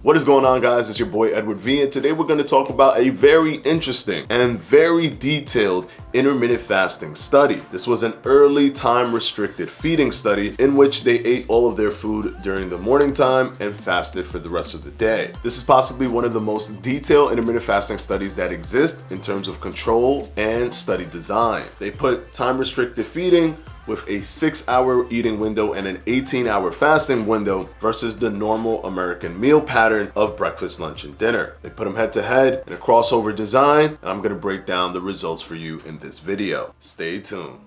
What is going on, guys? It's your boy Edward V, and today we're going to talk about a very interesting and very detailed intermittent fasting study. This was an early time restricted feeding study in which they ate all of their food during the morning time and fasted for the rest of the day. This is possibly one of the most detailed intermittent fasting studies that exist in terms of control and study design. They put time restricted feeding with a 6-hour eating window and an 18-hour fasting window versus the normal American meal pattern of breakfast, lunch, and dinner. They put them head to head in a crossover design, and I'm going to break down the results for you in this video. Stay tuned.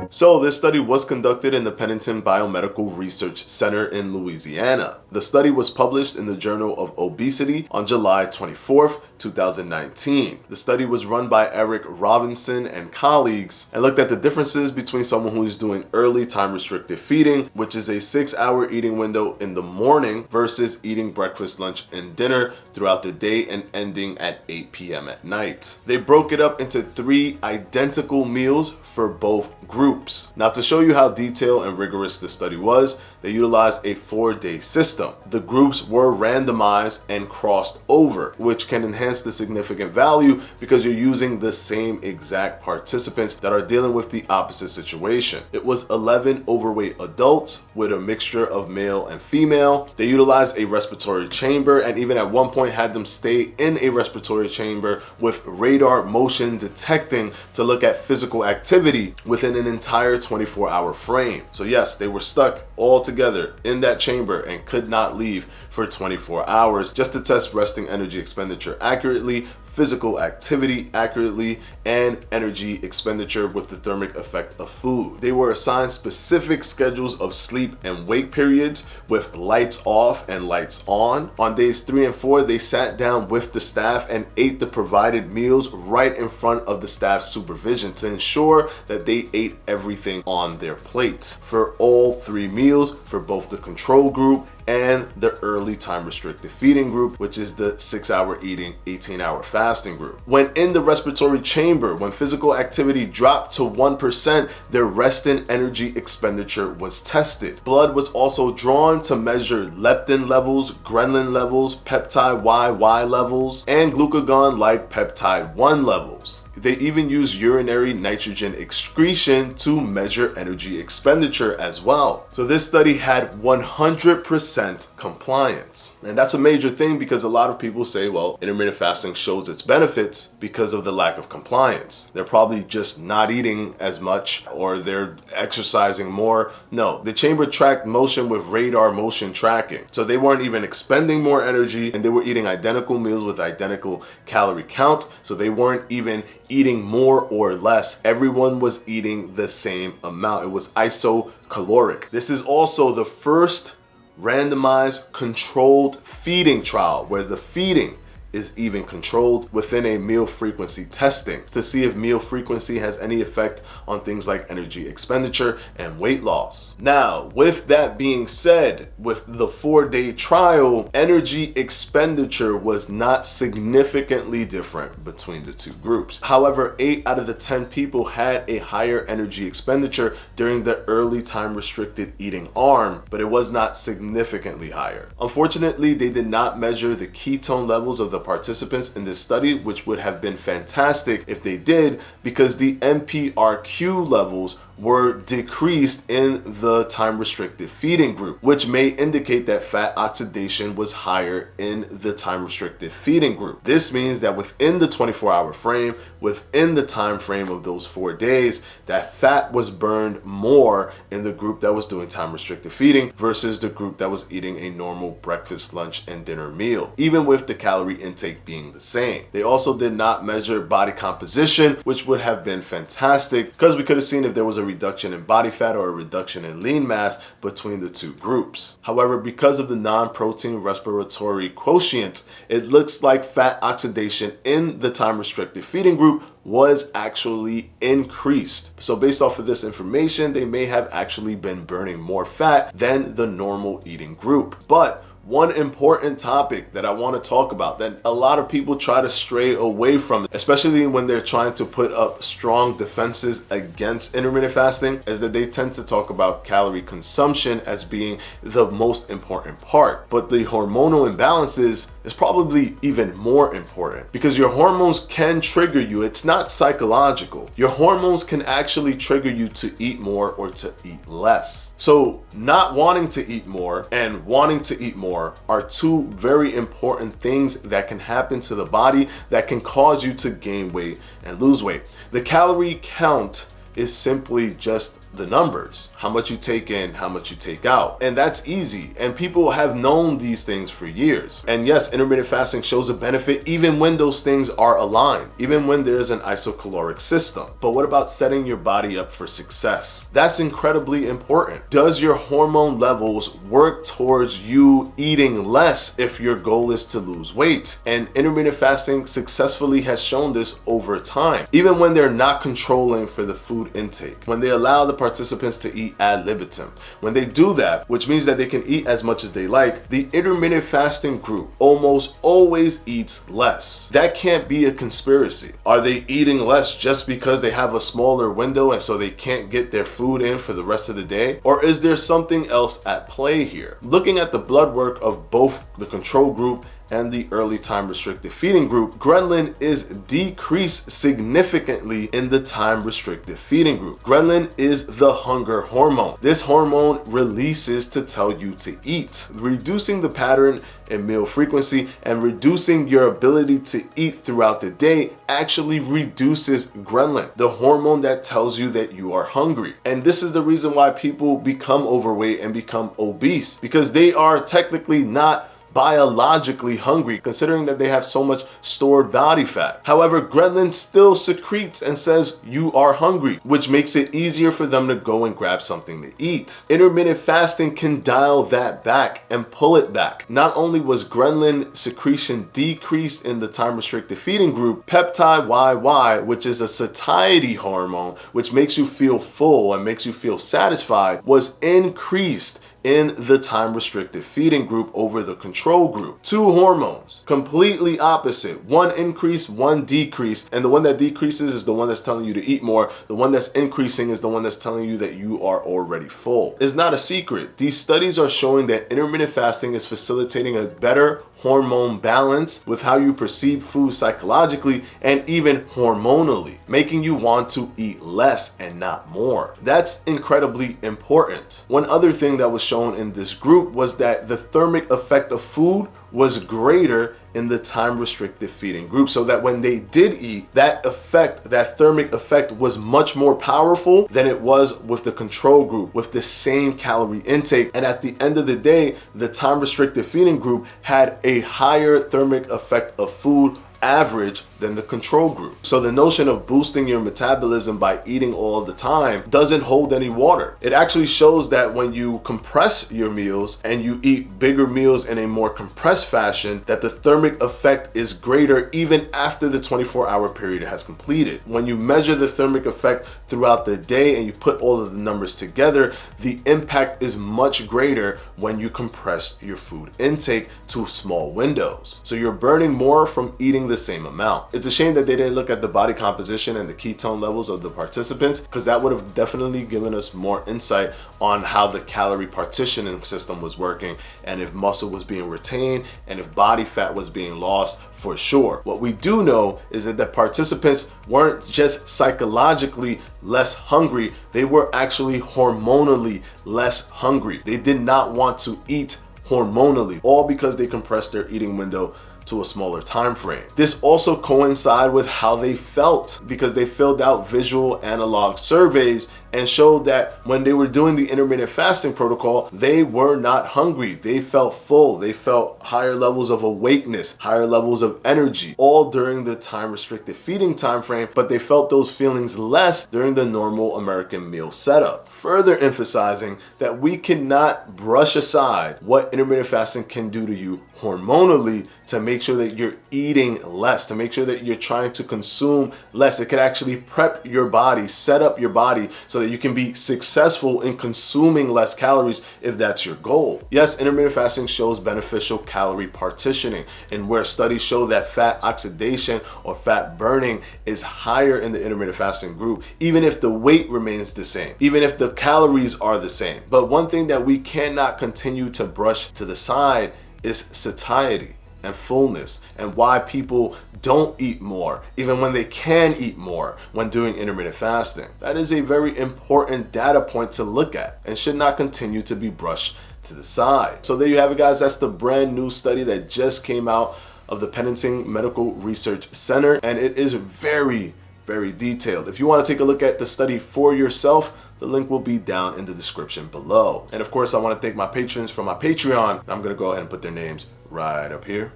So this study was conducted in the Pennington Biomedical Research Center in Louisiana. The study was published in the Journal of Obesity on July 24th, 2019. The study was run by Eric Robinson and colleagues and looked at the differences between someone who is doing early time restricted feeding, which is a 6-hour eating window in the morning, versus eating breakfast, lunch, and dinner throughout the day and ending at 8 p.m. at night. They broke it up into 3 identical meals for both groups. Now, to show you how detailed and rigorous the study was, they utilized a 4-day system. The groups were randomized and crossed over, which can enhance the significant value because you're using the same exact participants that are dealing with the opposite situation. It was 11 overweight adults with a mixture of male and female. They utilized a respiratory chamber and even at one point had them stay in a respiratory chamber with radar motion detecting to look at physical activity within an entire 24-hour frame. So yes, they were stuck all together in that chamber and could not leave for 24 hours just to test resting energy expenditure accurately, physical activity accurately, and energy expenditure with the thermic effect of food. They were assigned specific schedules of sleep and wake periods with lights off and lights on. On days 3 and 4, they sat down with the staff and ate the provided meals right in front of the staff's supervision to ensure that they ate everything on their plate for all 3 meals for both the control group and the early time restricted feeding group, which is the 6-hour eating, 18-hour fasting group. When in the respiratory chamber, when physical activity dropped to 1%, their resting energy expenditure was tested. Blood was also drawn to measure leptin levels, ghrelin levels, peptide YY levels, and glucagon-like peptide 1 levels. They even used urinary nitrogen excretion to measure energy expenditure as well. So this study had 100% compliance. And that's a major thing because a lot of people say, well, intermittent fasting shows its benefits because of the lack of compliance. They're probably just not eating as much or they're exercising more. No, the chamber tracked motion with radar motion tracking. So they weren't even expending more energy and they were eating identical meals with identical calorie count. So they weren't even eating more or less. Everyone was eating the same amount. It was isocaloric. This is also the first randomized controlled feeding trial where the feeding is even controlled within a meal frequency testing to see if meal frequency has any effect on things like energy expenditure and weight loss. Now, with that being said, with the 4-day trial, energy expenditure was not significantly different between the 2 groups. However, 8 out of the 10 people had a higher energy expenditure during the early time restricted eating arm, but it was not significantly higher. Unfortunately, they did not measure the ketone levels of the participants in this study, which would have been fantastic if they did, because the MPRQ levels were decreased in the time restricted feeding group, which may indicate that fat oxidation was higher in the time restricted feeding group. This means that within the 24-hour frame, within the time frame of those 4 days, that fat was burned more in the group that was doing time restricted feeding versus the group that was eating a normal breakfast, lunch, and dinner meal, even with the calorie intake being the same. They also did not measure body composition, which would have been fantastic because we could have seen if there was a reduction in body fat or a reduction in lean mass between the 2 groups. However, because of the non-protein respiratory quotient, it looks like fat oxidation in the time restricted feeding group was actually increased. So based off of this information, they may have actually been burning more fat than the normal eating group. But One important topic that I want to talk about that a lot of people try to stray away from, especially when they're trying to put up strong defenses against intermittent fasting, is that they tend to talk about calorie consumption as being the most important part. But the hormonal imbalances is probably even more important, because your hormones can trigger you. It's not psychological. Your hormones can actually trigger you to eat more or to eat less. So not wanting to eat more and wanting to eat more are two very important things that can happen to the body that can cause you to gain weight and lose weight. The calorie count is simply just the numbers, how much you take in, how much you take out. And that's easy. And people have known these things for years. And yes, intermittent fasting shows a benefit even when those things are aligned, even when there's an isocaloric system. But what about setting your body up for success? That's incredibly important. Does your hormone levels work towards you eating less if your goal is to lose weight? And intermittent fasting successfully has shown this over time, even when they're not controlling for the food intake, when they allow the participants to eat ad libitum. When they do that, which means that they can eat as much as they like, the intermittent fasting group almost always eats less. That can't be a conspiracy. Are they eating less just because they have a smaller window and so they can't get their food in for the rest of the day? Or is there something else at play here? Looking at the blood work of both the control group and the early time restricted feeding group, ghrelin is decreased significantly in the time restricted feeding group. Ghrelin is the hunger hormone. This hormone releases to tell you to eat. Reducing the pattern in meal frequency and reducing your ability to eat throughout the day actually reduces ghrelin, the hormone that tells you that you are hungry. And this is the reason why people become overweight and become obese, because they are technically not biologically hungry, considering that they have so much stored body fat. However, ghrelin still secretes and says you are hungry, which makes it easier for them to go and grab something to eat. Intermittent fasting can dial that back and pull it back. Not only was ghrelin secretion decreased in the time restricted feeding group, peptide YY, which is a satiety hormone, which makes you feel full and makes you feel satisfied, was increased in the time restricted feeding group over the control group. Two hormones, completely opposite. One increased, one decreased, and the one that decreases is the one that's telling you to eat more. The one that's increasing is the one that's telling you that you are already full. It's not a secret. These studies are showing that intermittent fasting is facilitating a better hormone balance with how you perceive food psychologically and even hormonally, making you want to eat less and not more. That's incredibly important. One other thing that was shown in this group was that the thermic effect of food was greater in the time restricted feeding group, so that when they did eat, that effect, that thermic effect, was much more powerful than it was with the control group with the same calorie intake. And at the end of the day, the time restricted feeding group had a higher thermic effect of food average than the control group. So the notion of boosting your metabolism by eating all the time doesn't hold any water. It actually shows that when you compress your meals and you eat bigger meals in a more compressed fashion, that the thermic effect is greater even after the 24-hour period has completed. When you measure the thermic effect throughout the day and you put all of the numbers together, the impact is much greater when you compress your food intake to small windows. So you're burning more from eating the same amount. It's a shame that they didn't look at the body composition and the ketone levels of the participants, because that would have definitely given us more insight on how the calorie partitioning system was working and if muscle was being retained and if body fat was being lost for sure. What we do know is that the participants weren't just psychologically less hungry, they were actually hormonally less hungry. They did not want to eat hormonally, all because they compressed their eating window to a smaller time frame. This also coincided with how they felt, because they filled out visual analog surveys and showed that when they were doing the intermittent fasting protocol, they were not hungry. They felt full. They felt higher levels of awakeness, higher levels of energy, all during the time restricted feeding time frame, but they felt those feelings less during the normal American meal setup. Further emphasizing that we cannot brush aside what intermittent fasting can do to you hormonally to make sure that you're eating less, to make sure that you're trying to consume less. It could actually prep your body, set up your body so that you can be successful in consuming less calories if that's your goal. Yes, intermittent fasting shows beneficial calorie partitioning, and where studies show that fat oxidation or fat burning is higher in the intermittent fasting group, even if the weight remains the same, even if the calories are the same. But one thing that we cannot continue to brush to the side is satiety and fullness, and why people don't eat more even when they can eat more when doing intermittent fasting. That is a very important data point to look at and should not continue to be brushed to the side. So there you have it, guys. That's the brand new study that just came out of the Pennington Medical Research Center, and it is very detailed. If you want to take a look at the study for yourself, the link will be down in the description below. And of course, I want to thank my patrons from my Patreon. I'm going to go ahead and put their names right up here.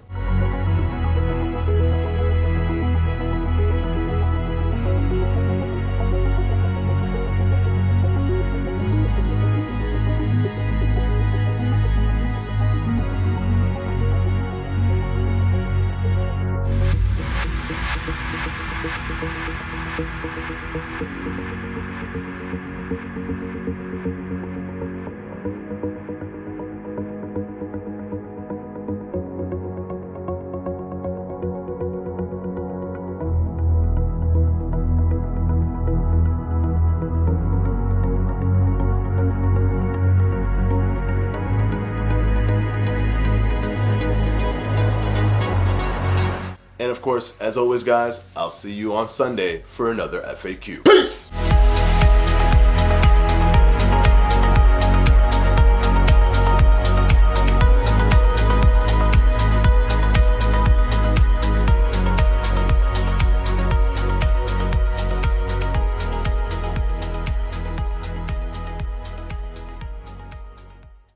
And of course, as always, guys, I'll see you on Sunday for another FAQ. Peace!